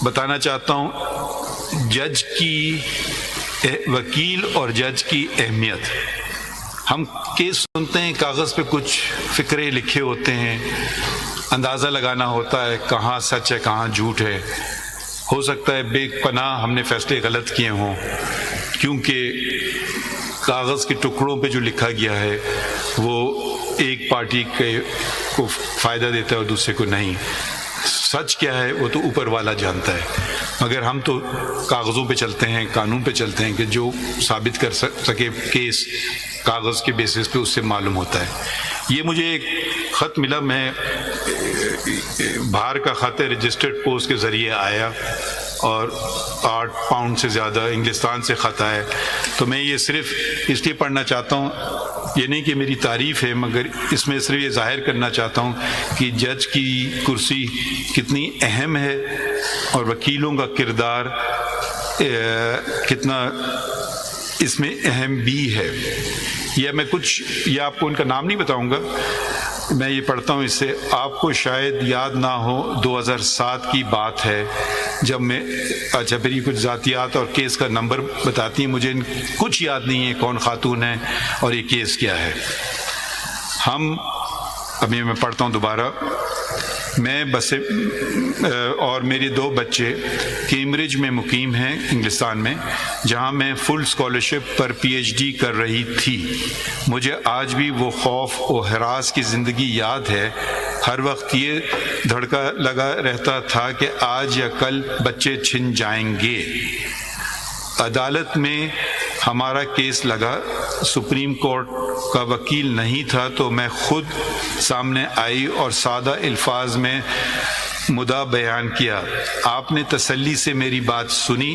بتانا چاہتا ہوں جج کی وکیل اور جج کی اہمیت. ہم کیس سنتے ہیں، کاغذ پہ کچھ فقرے لکھے ہوتے ہیں، اندازہ لگانا ہوتا ہے کہاں سچ ہے کہاں جھوٹ ہے. ہو سکتا ہے بے پناہ ہم نے فیصلے غلط کیے ہوں، کیونکہ کاغذ کے ٹکڑوں پہ جو لکھا گیا ہے وہ ایک پارٹی کو فائدہ دیتا ہے اور دوسرے کو نہیں. سچ کیا ہے وہ تو اوپر والا جانتا ہے، مگر ہم تو کاغذوں پہ چلتے ہیں، قانون پہ چلتے ہیں کہ جو ثابت کر سکے کیس کاغذ کے بیسس پہ اس سے معلوم ہوتا ہے. یہ مجھے ایک خط ملا، میں باہر کا خط ہے، رجسٹرڈ پوسٹ کے ذریعے آیا اور 8 پاؤنڈ سے زیادہ انگلستان سے خط آیا. تو میں یہ صرف اس لیے پڑھنا چاہتا ہوں، یہ نہیں کہ میری تعریف ہے، مگر اس میں صرف یہ ظاہر کرنا چاہتا ہوں کہ جج کی کرسی کتنی اہم ہے اور وکیلوں کا کردار کتنا اس میں اہم بھی ہے. یہ آپ کو ان کا نام نہیں بتاؤں گا، میں یہ پڑھتا ہوں. اس سے آپ کو شاید یاد نہ ہو، 2007 کی بات ہے جب میں پھر یہ کچھ ذاتیات اور کیس کا نمبر بتاتی ہیں. مجھے کچھ یاد نہیں ہے کون خاتون ہے اور یہ کیس کیا ہے. ابھی میں پڑھتا ہوں دوبارہ. میں اور میرے 2 بچے کیمبرج میں مقیم ہیں انگلستان میں، جہاں میں فل اسکالرشپ پر PhD کر رہی تھی. مجھے آج بھی وہ خوف و ہراس کی زندگی یاد ہے. ہر وقت یہ دھڑکا لگا رہتا تھا کہ آج یا کل بچے چھن جائیں گے. عدالت میں ہمارا کیس لگا. سپریم کورٹ کا وکیل نہیں تھا تو میں خود سامنے آئی اور سادہ الفاظ میں مدعا بیان کیا. آپ نے تسلی سے میری بات سنی.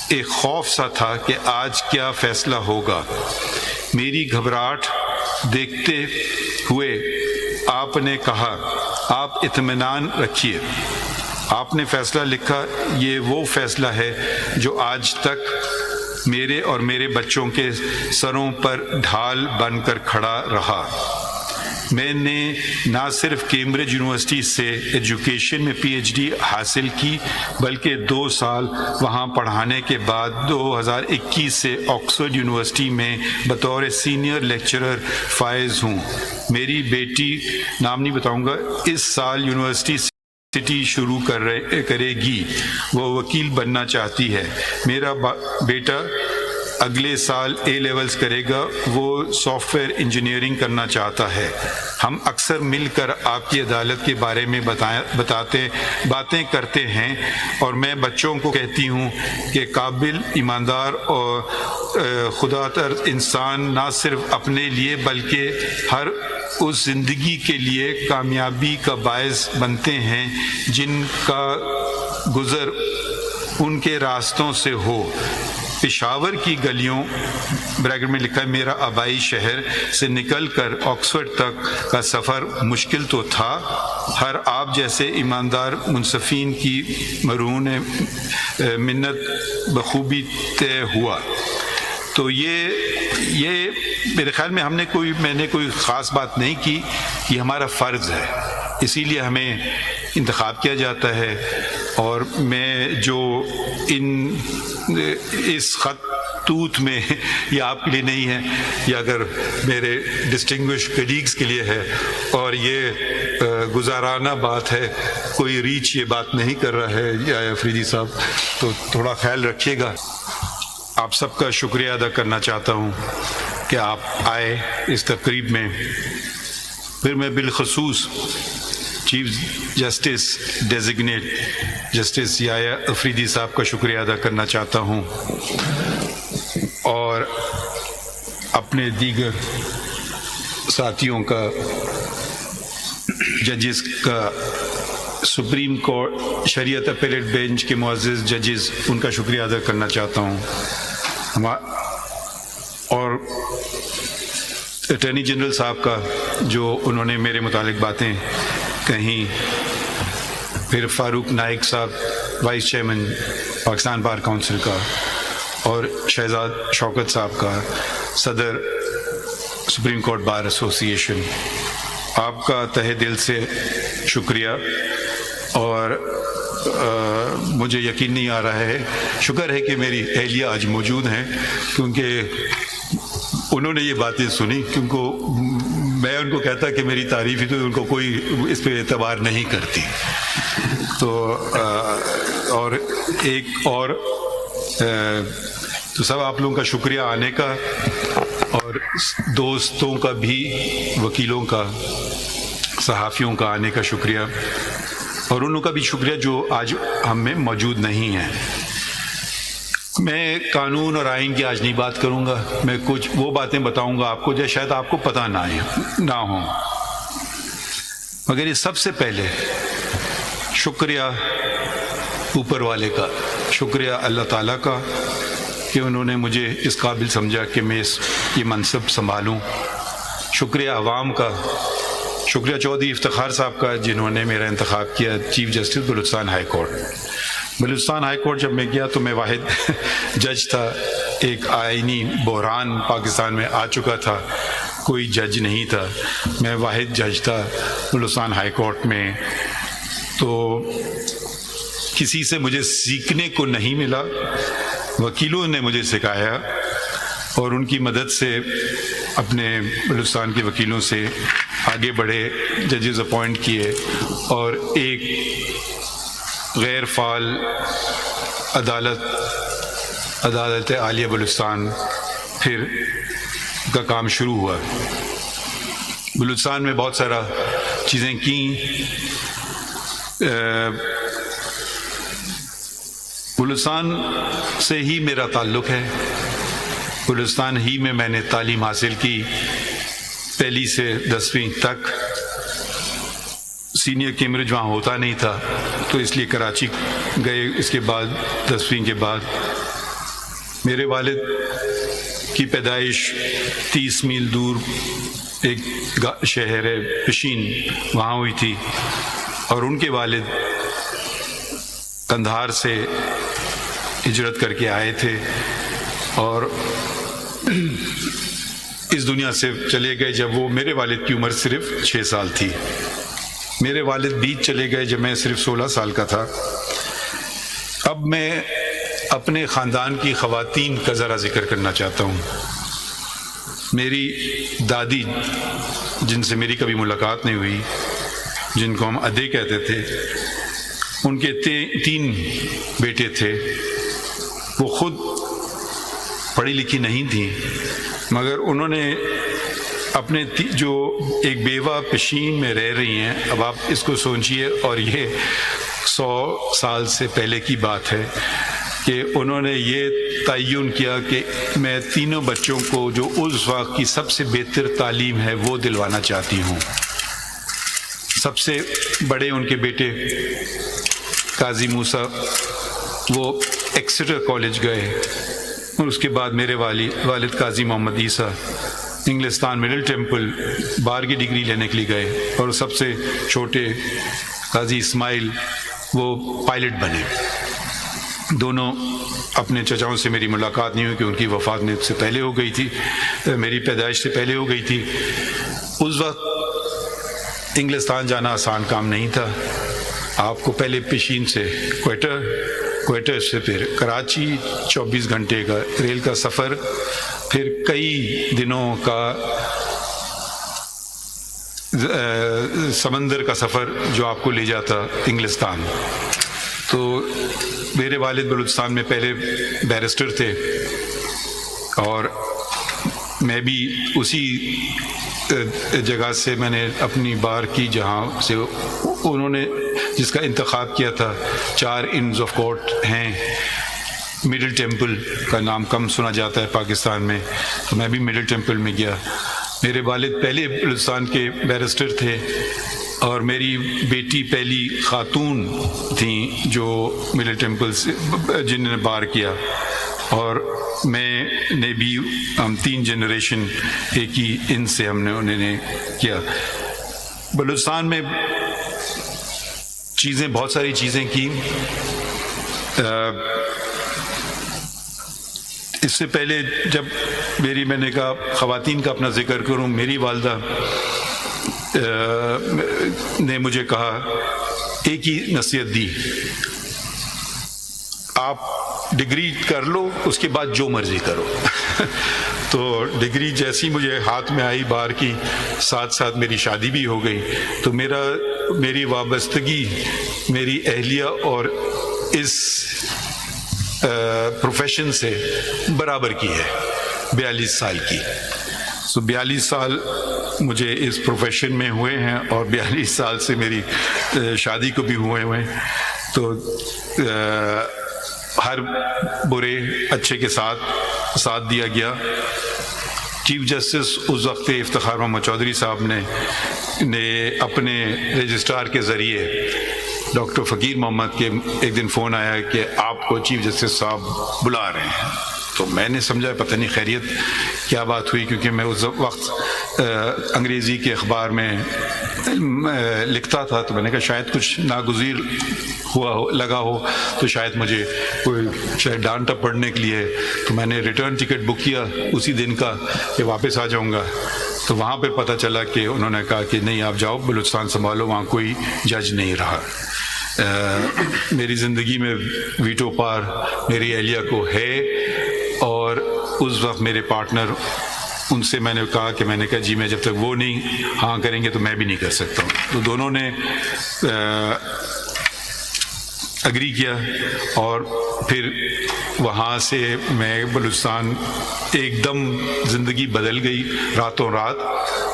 ایک خوف سا تھا کہ آج کیا فیصلہ ہوگا. میری گھبراہٹ دیکھتے ہوئے آپ نے کہا، آپ اطمینان رکھیے. آپ نے فیصلہ لکھا. یہ وہ فیصلہ ہے جو آج تک میرے اور میرے بچوں کے سروں پر ڈھال بن کر کھڑا رہا. میں نے نہ صرف کیمبرج یونیورسٹی سے ایجوکیشن میں PhD حاصل کی، بلکہ 2 سال وہاں پڑھانے کے بعد 2021 سے آکسفورڈ یونیورسٹی میں بطور سینئر لیکچرر فائز ہوں. میری بیٹی، نام نہیں بتاؤں گا، اس سال یونیورسٹی شروع کرے گی. وہ وکیل بننا چاہتی ہے. میرا بیٹا اگلے سال A-لیولز کرے گا. وہ سافٹ ویئر انجینئرنگ کرنا چاہتا ہے. ہم اکثر مل کر آپ کی عدالت کے بارے میں باتیں کرتے ہیں اور میں بچوں کو کہتی ہوں کہ قابل، ایماندار اور خدا ترس انسان نہ صرف اپنے لیے بلکہ ہر اس زندگی کے لیے کامیابی کا باعث بنتے ہیں جن کا گزر ان کے راستوں سے ہو. پشاور کی گلیوں بریکٹ میں لکھا ہے میرا آبائی شہر سے نکل کر آکسفورڈ تک کا سفر مشکل تو تھا. ہر آپ جیسے ایماندار منصفین کی مرہون منت بخوبی طے ہوا. تو یہ میرے خیال میں میں نے کوئی خاص بات نہیں کی. یہ ہمارا فرض ہے، اسی لیے ہمیں انتخاب کیا جاتا ہے. اور میں جو اس خطوط میں، یہ آپ کے لیے نہیں ہے، یہ اگر میرے ڈسٹنگوش کلیگز کے لیے ہے، اور یہ گزارانہ بات ہے، کوئی ریچ یہ بات نہیں کر رہا ہے یا افریدی صاحب، تو تھوڑا خیال رکھیے گا. آپ سب کا شکریہ ادا کرنا چاہتا ہوں کہ آپ آئے اس تقریب میں. پھر میں بالخصوص چیف جسٹس ڈیزگنیٹ جسٹس یحییٰ افریدی صاحب کا شکریہ ادا کرنا چاہتا ہوں، اور اپنے دیگر ساتھیوں کا، ججز کا، سپریم کورٹ شریعت اپیلیٹ بینچ کے معزز ججز، ان کا شکریہ ادا کرنا چاہتا ہوں. اور اٹارنی جنرل صاحب کا، جو انہوں نے میرے متعلق باتیں کہیں. پھر فاروق نائک صاحب، vice chairman Pakistan bar council کا، اور شہزاد شوکت صاحب کا، صدر سپریم کورٹ بار ایسوسی ایشن. آپ کا تہہ دل سے شکریہ. اور مجھے یقین نہیں آ رہا ہے. شکر ہے کہ میری اہلیہ آج موجود ہیں، کیونکہ انہوں نے یہ باتیں سنی، کیونکہ میں ان کو کہتا کہ میری تعریف ہی تو ان کو کوئی اس پہ اعتبار نہیں کرتی. تو اور ایک اور تو سب آپ لوگوں کا شکریہ آنے کا، اور دوستوں کا بھی، وکیلوں کا، صحافیوں کا آنے کا شکریہ، اور ان لوگوں کا بھی شکریہ جو آج ہم میں موجود نہیں ہیں. میں قانون اور آئین کی آج نہیں بات کروں گا، میں کچھ وہ باتیں بتاؤں گا آپ کو جو شاید آپ کو پتہ نہ ہوں. مگر یہ سب سے پہلے شکریہ اوپر والے کا، شکریہ اللہ تعالیٰ کا کہ انہوں نے مجھے اس قابل سمجھا کہ میں یہ منصب سنبھالوں. شکریہ عوام کا، شکریہ چودھری افتخار صاحب کا جنہوں نے میرا انتخاب کیا chief justice Balochistan high court. Balochistan high court جب میں گیا تو میں واحد جج تھا. ایک آئینی بحران پاکستان میں آ چکا تھا، کوئی جج نہیں تھا، میں واحد جج تھا بلوچستان ہائی کورٹ میں. تو کسی سے مجھے سیکھنے کو نہیں ملا، وکیلوں نے مجھے سکھایا، اور ان کی مدد سے اپنے بلوچستان کے وکیلوں سے آگے بڑھے، ججز اپوائنٹ کیے، اور ایک غیر فعال عدالت عالیہ بلوچستان پھر کا کام شروع ہوا. بلوچستان میں بہت سارا چیزیں کیں. بلوچستان سے ہی میرا تعلق ہے، بلوچستان ہی میں میں نے تعلیم حاصل کی، پہلی سے 10ویں تک. سینئر کیمبرج وہاں ہوتا نہیں تھا تو اس لیے کراچی گئے. اس کے بعد 10ویں کے بعد میرے والد کی پیدائش 30 میل دور ایک شہر ہے پشین، وہاں ہوئی تھی، اور ان کے والد قندھار سے ہجرت کر کے آئے تھے اور اس دنیا سے چلے گئے جب وہ میرے والد کی عمر صرف 6 سال تھی. میرے والد بیچ چلے گئے جب میں صرف 16 سال کا تھا. اب میں اپنے خاندان کی خواتین کا ذرا ذکر کرنا چاہتا ہوں. میری دادی جن سے میری کبھی ملاقات نہیں ہوئی، جن کو ہم ادے کہتے تھے، ان کے 3 بیٹے تھے. وہ خود پڑھی لکھی نہیں تھیں، مگر انہوں نے اپنے جو ایک بیوہ پشین میں رہ رہی ہیں، اب آپ اس کو سوچئے، اور یہ 100 سال سے پہلے کی بات ہے کہ انہوں نے یہ تعین کیا کہ میں تینوں بچوں کو جو اس وقت کی سب سے بہتر تعلیم ہے وہ دلوانا چاہتی ہوں. سب سے بڑے ان کے بیٹے قاضی موسیٰ وہ ایکسیٹر کالج گئے، اور اس کے بعد میرے والد قاضی محمد عیسیٰ انگلستان مڈل ٹیمپل بار کی ڈگری لینے کے لیے گئے، اور سب سے چھوٹے قاضی اسماعیل وہ پائلٹ بنے. دونوں اپنے چچاؤں سے میری ملاقات نہیں ہوئی کہ ان کی وفات میں سے پہلے ہو گئی تھی، میری پیدائش سے پہلے ہو گئی تھی. اس وقت انگلستان جانا آسان کام نہیں تھا. آپ کو پہلے پشین سے کوئٹہ سے پھر کراچی، 24 گھنٹے کا ریل کا سفر، پھر کئی دنوں کا سمندر کا سفر جو آپ کو لے جاتا انگلستان. تو میرے والد بلوچستان میں پہلے بیرسٹر تھے، اور میں بھی اسی جگہ سے میں نے اپنی بار کی جہاں سے انہوں نے جس کا انتخاب کیا تھا. 4 انڈز آف کورٹ ہیں. مڈل ٹیمپل کا نام کم سنا جاتا ہے پاکستان میں، تو میں بھی مڈل ٹیمپل میں گیا. میرے والد پہلے بلوچستان کے بیرسٹر تھے، اور میری بیٹی پہلی خاتون تھیں جو مڈل ٹیمپل سے جن نے بار کیا، اور میں نے بھی، ہم 3 جنریشن ایک ہی ان سے ہم نے انہوں نے کیا. بلوچستان میں بہت ساری چیزیں کی. اس سے پہلے جب میں نے کہا خواتین کا اپنا ذکر کروں، میری والدہ نے مجھے کہا، ایک ہی نصیحت دی آپ ڈگری کر لو, اس کے بعد جو مرضی کرو. تو ڈگری جیسی مجھے ہاتھ میں آئی بار کی, ساتھ ساتھ میری شادی بھی ہو گئی. تو میری وابستگی میری اہلیہ اور اس پروفیشن سے برابر کی ہے, 42 سال کی. سو 42 سال مجھے اس پروفیشن میں ہوئے ہیں, اور 42 سال سے میری شادی کو بھی ہوئے ہیں. تو ہر برے اچھے کے ساتھ دیا گیا. چیف جسٹس اس وقت افتخار محمد چودھری صاحب نے اپنے رجسٹرار کے ذریعے ڈاکٹر فقیر محمد کے ایک دن فون آیا کہ آپ کو چیف جسٹس صاحب بلا رہے ہیں. تو میں نے سمجھا پتہ نہیں خیریت کیا بات ہوئی, کیونکہ میں اس وقت انگریزی کے اخبار میں لکھتا تھا. تو میں نے کہا شاید کچھ ناگزیر لگا ہو, تو شاید مجھے کوئی ڈانٹا پڑھنے کے لیے. تو میں نے ریٹرن ٹکٹ بک کیا اسی دن کا کہ واپس آ جاؤں گا. تو وہاں پہ پتہ چلا کہ انہوں نے کہا کہ نہیں آپ جاؤ بلوچستان سنبھالو, وہاں کوئی جج نہیں رہا. میری زندگی میں ویٹو پار میری اہلیہ کو ہے, اور اس وقت میرے پارٹنر, ان سے میں نے کہا جی میں جب تک وہ نہیں ہاں کریں گے تو میں بھی نہیں کر سکتا ہوں. تو دونوں نے اگری کیا, اور پھر وہاں سے میں بلوچستان ایک دم زندگی بدل گئی راتوں رات.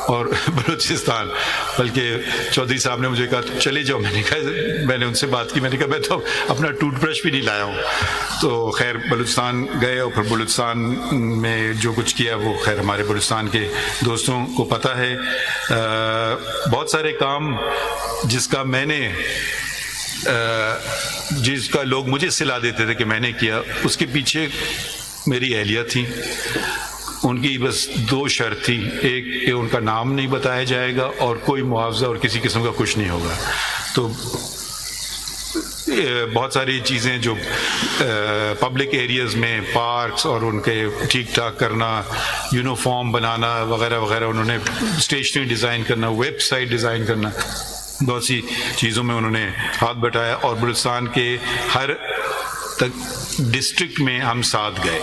اور بلوچستان بلکہ چودھری صاحب نے مجھے کہا چلے جاؤ. میں نے ان سے بات کی, میں نے کہا میں تو اپنا ٹوتھ برش بھی نہیں لایا ہوں. تو خیر بلوچستان گئے, اور پھر بلوچستان میں جو کچھ کیا وہ خیر ہمارے بلوچستان کے دوستوں کو پتہ ہے. بہت سارے کام جس کا لوگ مجھے صلاح دیتے تھے کہ میں نے کیا, اس کے پیچھے میری اہلیہ تھی. ان کی بس 2 شرط تھی, ایک کہ ان کا نام نہیں بتایا جائے گا, اور کوئی معاوضہ اور کسی قسم کا کچھ نہیں ہوگا. تو بہت ساری چیزیں جو پبلک ایریاز میں پارکس اور ان کے ٹھیک ٹھاک کرنا, یونیفارم بنانا وغیرہ وغیرہ, انہوں نے اسٹیشنری ڈیزائن کرنا, ویب سائٹ ڈیزائن کرنا, بہت سی چیزوں میں انہوں نے ہاتھ بٹایا. اور بلوچستان کے ہر ڈسٹرکٹ میں ہم ساتھ گئے.